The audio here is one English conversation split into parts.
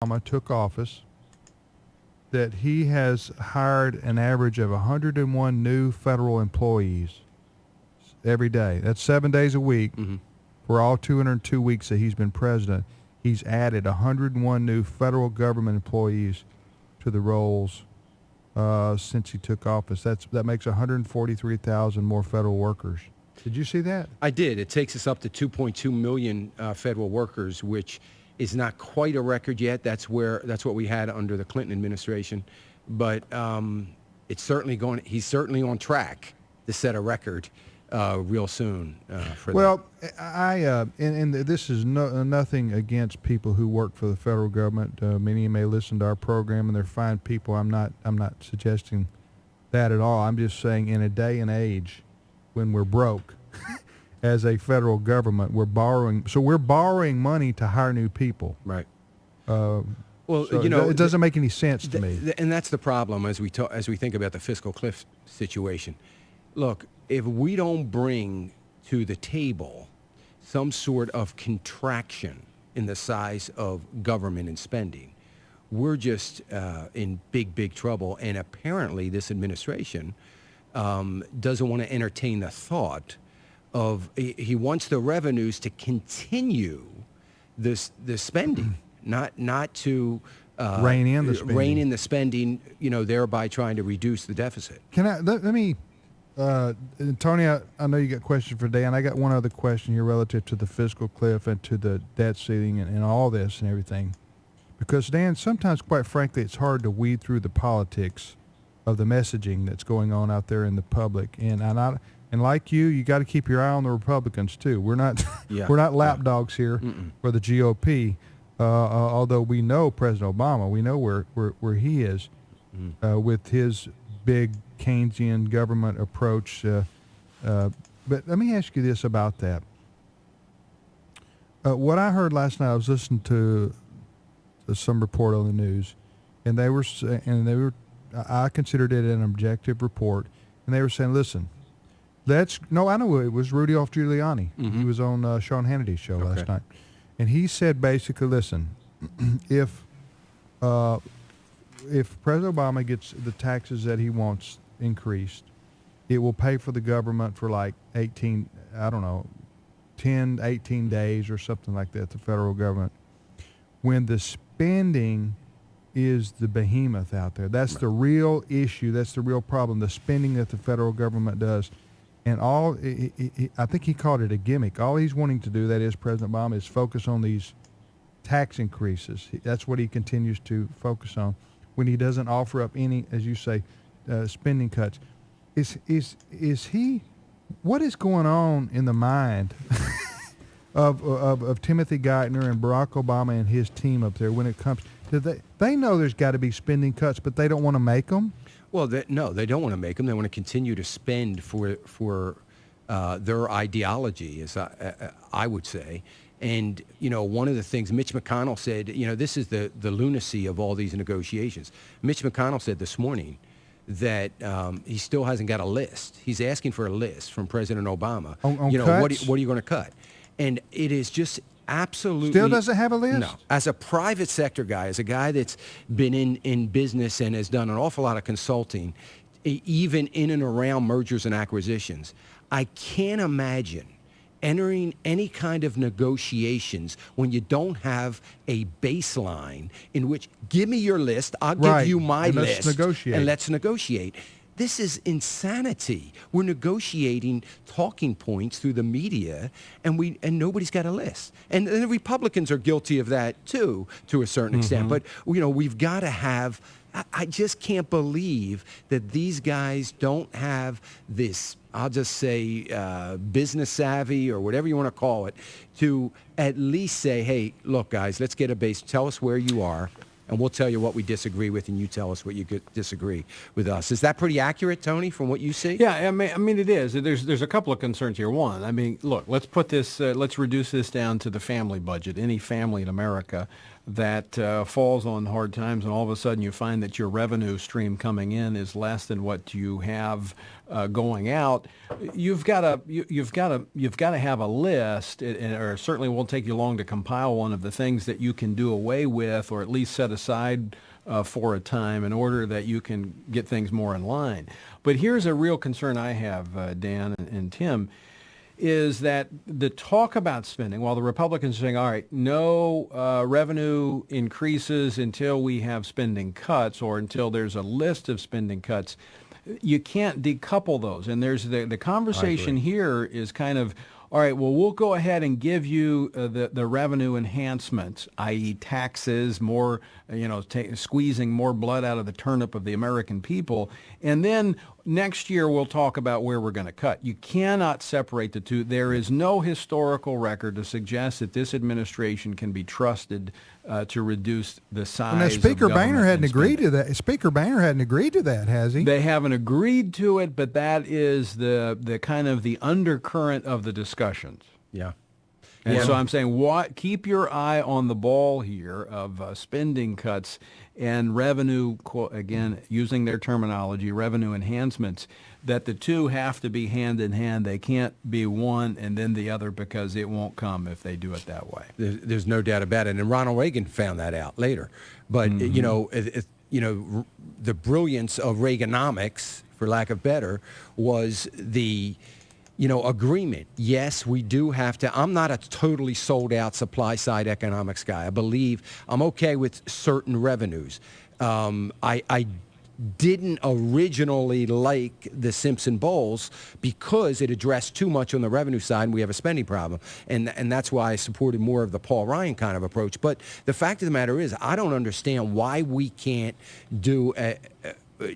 Obama took office that he has hired an average of 101 new federal employees every day. That's 7 days a week. Mm-hmm. For all 202 weeks that he's been president, he's added 101 new federal government employees to the rolls since he took office. That makes 143,000 more federal workers. Did you see that? I did. It takes us up to 2.2 million federal workers, which is not quite a record yet. That's what we had under the Clinton administration, but it's certainly going. He's certainly on track to set a record real soon. For well, and this is nothing against people who work for the federal government. Many may listen to our program, and they're fine people. I'm not suggesting that at all. I'm just saying, in a day and age when we're broke, as a federal government, we're borrowing money to hire new people. Right. Well, so it doesn't make any sense to me. And that's the problem as we think about the fiscal cliff situation. Look, if we don't bring to the table some sort of contraction in the size of government and spending, we're just in big trouble. And apparently this administration doesn't want to entertain the thought of, he wants the revenues to continue the spending, not to rein in the spending, thereby trying to reduce the deficit. Let me, Tony, I know you got a question for Dan. I got one other question here relative to the fiscal cliff and to the debt ceiling and all this and everything. Because, Dan, sometimes, quite frankly, it's hard to weed through the politics of the messaging that's going on out there in the public. And like you got to keep your eye on the Republicans too. We're not we're not lapdogs here for the GOP. Although we know President Obama, we know where he is with his big Keynesian government approach. But let me ask you this about that. What I heard last night, I was listening to some report on the news, and they were I considered it an objective report, and they were saying, listen. I know it was Rudy Giuliani. Mm-hmm. He was on Sean Hannity's show last night. And he said basically, listen, if President Obama gets the taxes that he wants increased, it will pay for the government for like 10, 18 days or something like that, the federal government. When the spending is the behemoth out there, that's the real issue, that's the real problem, the spending that the federal government does. And I think he called it a gimmick. All he's wanting to do, that is President Obama, is focus on these tax increases. That's what he continues to focus on when he doesn't offer up any, as you say, spending cuts. Is he? What is going on in the mind of Timothy Geithner and Barack Obama and his team up there when it comes to they know there's got to be spending cuts, but they don't want to make them? Well, no, they don't want to make them. They want to continue to spend for their ideology, as I would say. And, one of the things Mitch McConnell said, this is the lunacy of all these negotiations. Mitch McConnell said this morning that he still hasn't got a list. He's asking for a list from President Obama. On what are you going to cut? And it is just absolutely... Still doesn't have a list? No. As a private sector guy, as a guy that's been in business and has done an awful lot of consulting, even in and around mergers and acquisitions, I can't imagine entering any kind of negotiations when you don't have a baseline in which, give me your list, I'll give you my list, and let's negotiate. This is insanity. We're negotiating talking points through the media, and nobody's got a list. And the Republicans are guilty of that too, to a certain extent. But we've got to have. I just can't believe that these guys don't have this. I'll just say business savvy or whatever you want to call it, to at least say, hey, look, guys, let's get a base. Tell us where you are. And we'll tell you what we disagree with, and you tell us what you disagree with us. Is that pretty accurate, Tony, from what you see? Yeah, I mean it is. There's a couple of concerns here. One, I mean, look, let's put this, let's reduce this down to the family budget. Any family in America that falls on hard times, and all of a sudden you find that your revenue stream coming in is less than what you have going out, you've got to have a list, or it certainly won't take you long to compile one of the things that you can do away with, or at least set aside for a time in order that you can get things more in line. But here's a real concern I have, Dan and Tim, is that the talk about spending, while the Republicans are saying, all right, no revenue increases until we have spending cuts or until there's a list of spending cuts, you can't decouple those. And there's the conversation here is kind of, all right, well, we'll go ahead and give you the revenue enhancements, i.e. taxes, more, squeezing more blood out of the turnip of the American people. And then next year we'll talk about where we're going to cut. You cannot separate the two. There is no historical record to suggest that this administration can be trusted to reduce the size now, Speaker of government Boehner hadn't and agreed spending. to that. Speaker Boehner hadn't agreed to that, has he? They haven't agreed to it, but that is the kind of the undercurrent of the discussions. Yeah. And so I'm saying, keep your eye on the ball here of spending cuts and revenue, again, using their terminology, revenue enhancements, that the two have to be hand in hand. They can't be one and then the other, because it won't come if they do it that way. There's no doubt about it. And Ronald Reagan found that out later. But, the brilliance of Reaganomics, for lack of better, was the agreement. Yes, we do have to. I'm not a totally sold out supply side economics guy. I believe I'm okay with certain revenues. I didn't originally like the Simpson Bowles because it addressed too much on the revenue side, and we have a spending problem. And that's why I supported more of the Paul Ryan kind of approach. But the fact of the matter is, I don't understand why we can't do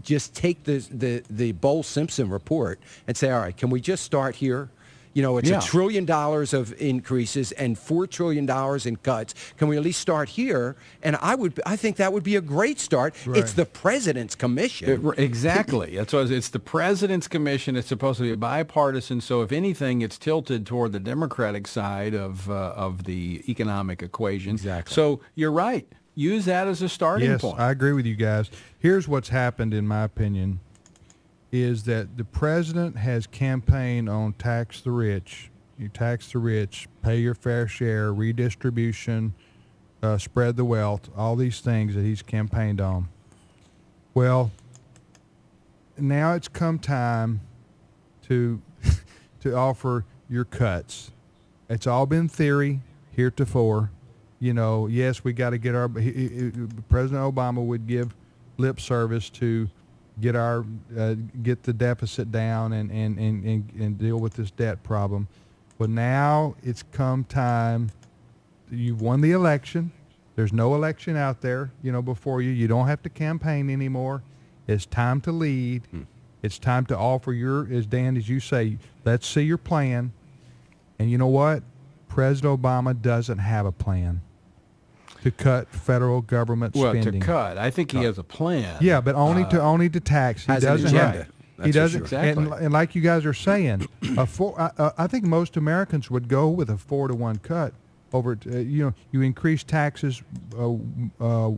just take the Bowles-Simpson report and say, all right, can we just start here? It's $1 trillion of increases and $4 trillion in cuts. Can we at least start here? And I think that would be a great start. Right. It's the president's commission. Exactly. It's the president's commission. It's supposed to be bipartisan. So if anything, it's tilted toward the Democratic side of the economic equation. Exactly. So you're right. Use that as a starting point. Yes, I agree with you guys. Here's what's happened, in my opinion, is that the president has campaigned on tax the rich. You tax the rich, pay your fair share, redistribution, spread the wealth, all these things that he's campaigned on. Well, now it's come time to offer your cuts. It's all been theory heretofore. Yes, we got to get President Obama would give lip service to get the deficit down and deal with this debt problem. But now it's come time. You've won the election. There's no election out there, before you. You don't have to campaign anymore. It's time to lead. It's time to offer as you say, let's see your plan. And you know what? President Obama doesn't have a plan to cut federal government spending. Well, to cut. I think he has a plan. Yeah, but only to tax. He Has an doesn't agenda. have. He That's for doesn't. sure. Exactly. And like you guys are saying, I think most Americans would go with a 4-to-1 cut. You increase taxes by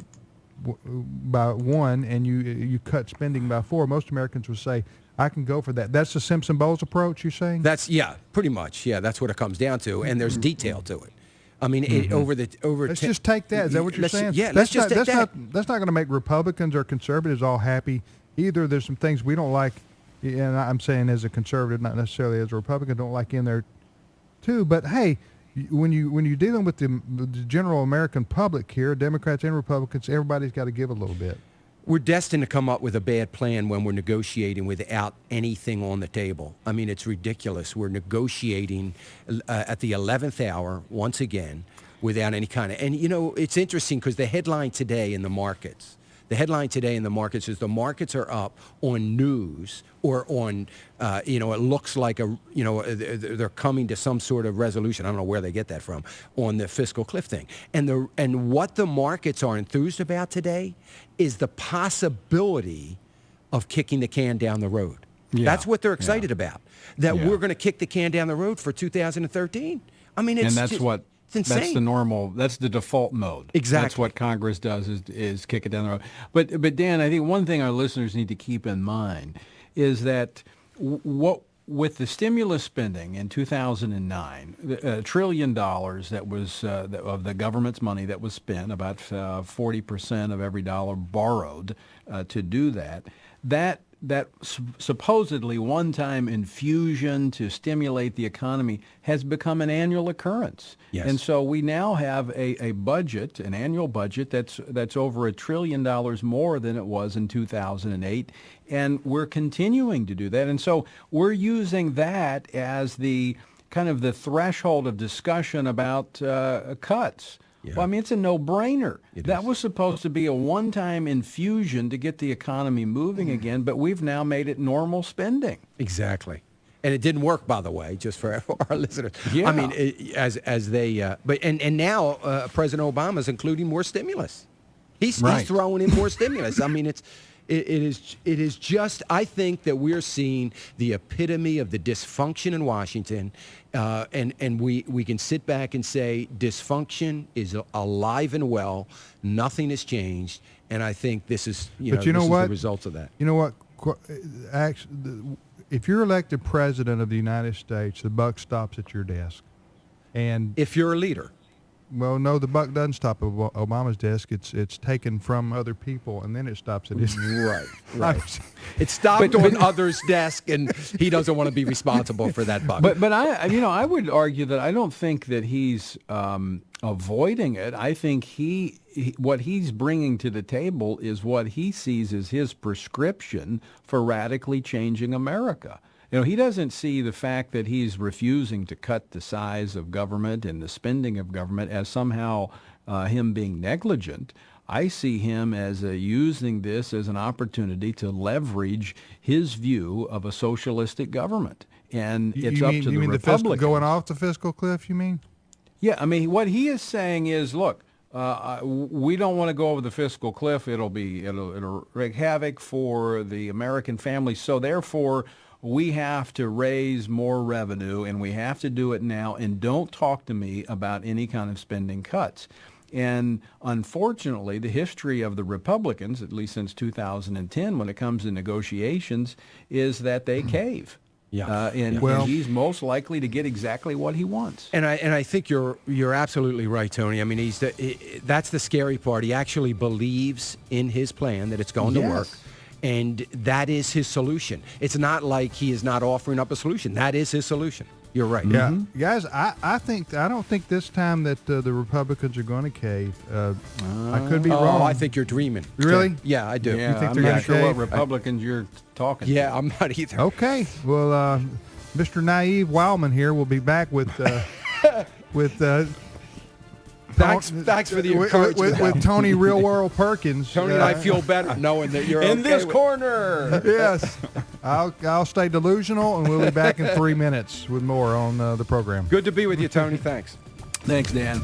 1 and you cut spending by 4. Most Americans would say, I can go for that. That's the Simpson Bowles approach, you're saying? That's pretty much. Yeah, that's what it comes down to, and there's detail to it. I mean, Let's just take that. Is that what you're saying? Yeah, let's just take that. That's not going to make Republicans or conservatives all happy either. There's some things we don't like, and I'm saying as a conservative, not necessarily as a Republican, don't like in there too. But hey, when you're dealing with the general American public here, Democrats and Republicans, everybody's got to give a little bit. We're destined to come up with a bad plan when we're negotiating without anything on the table. I mean, it's ridiculous. We're negotiating at the 11th hour, once again, without any kind of... And, it's interesting because the headline today in the markets is the markets are up on news or on, it looks like they're coming to some sort of resolution. I don't know where they get that from, on the fiscal cliff thing. And what the markets are enthused about today is the possibility of kicking the can down the road. Yeah. That's what they're excited about, that Yeah. we're going to kick the can down the road for 2013. I mean, And that's what It's insane. That's the normal. That's the default mode. Exactly. That's what Congress does is kick it down the road. But Dan, I think one thing our listeners need to keep in mind is that what with the stimulus spending in 2009, $1 trillion that was of the government's money that was spent, about 40% of every dollar borrowed to do that. That supposedly one-time infusion to stimulate the economy has become an annual occurrence. Yes. And so we now have a budget, an annual budget that's over $1 trillion more than it was in 2008, and we're continuing to do that. And so we're using that as the kind of the threshold of discussion about cuts. Yeah. Well, I mean, it's a no-brainer. That was supposed to be a one-time infusion to get the economy moving again, but we've now made it normal spending. Exactly. And it didn't work, by the way, just for our listeners. Yeah. I mean, as they, and now President Obama's including more stimulus. He's throwing in more stimulus. I mean, it is just, I think that we're seeing the epitome of the dysfunction in Washington, and we can sit back and say dysfunction is alive and well. Nothing has changed, and I think this is, this is the result of that. You know what? Actually, if you're elected president of the United States, the buck stops at your desk. And if you're a leader. Well, no, the buck doesn't stop at Obama's desk. It's taken from other people, and then it stops at his. Right. It stopped on others' desk, and he doesn't want to be responsible for that buck. But I would argue that I don't think that he's avoiding it. I think he what he's bringing to the table is what he sees as his prescription for radically changing America. He doesn't see the fact that he's refusing to cut the size of government and the spending of government as somehow him being negligent. I see him as using this as an opportunity to leverage his view of a socialistic government. And it's up to the Republicans. Going off the fiscal cliff, you mean? Yeah, I mean, what he is saying is, look, we don't want to go over the fiscal cliff. It'll wreak havoc for the American family. So therefore, we have to raise more revenue, and we have to do it now, and don't talk to me about any kind of spending cuts. And unfortunately, the history of the Republicans, at least since 2010, when it comes to negotiations, is that they cave. Yeah. And he's most likely to get exactly what he wants. And I think you're absolutely right, Tony. I mean, that's the scary part. He actually believes in his plan that it's going to work. And that is his solution. It's not like he is not offering up a solution. That is his solution. You're right. Yeah, guys. I don't think this time that the Republicans are going to cave. I could be wrong. I think you're dreaming. Really? Yeah, I do. Yeah, You think I'm they're not gonna sure cave? what Republicans you're talking to. Yeah, I'm not either. Okay. Well, Mr. Naive Wildman here will be back with Thanks for the encouragement. with Tony Real World Perkins. Tony and I feel better knowing that you're in okay this with- corner. Yes. I'll stay delusional, and we'll be back in 3 minutes with more on the program. Good to be with you, Tony. Thanks. Thanks, Dan.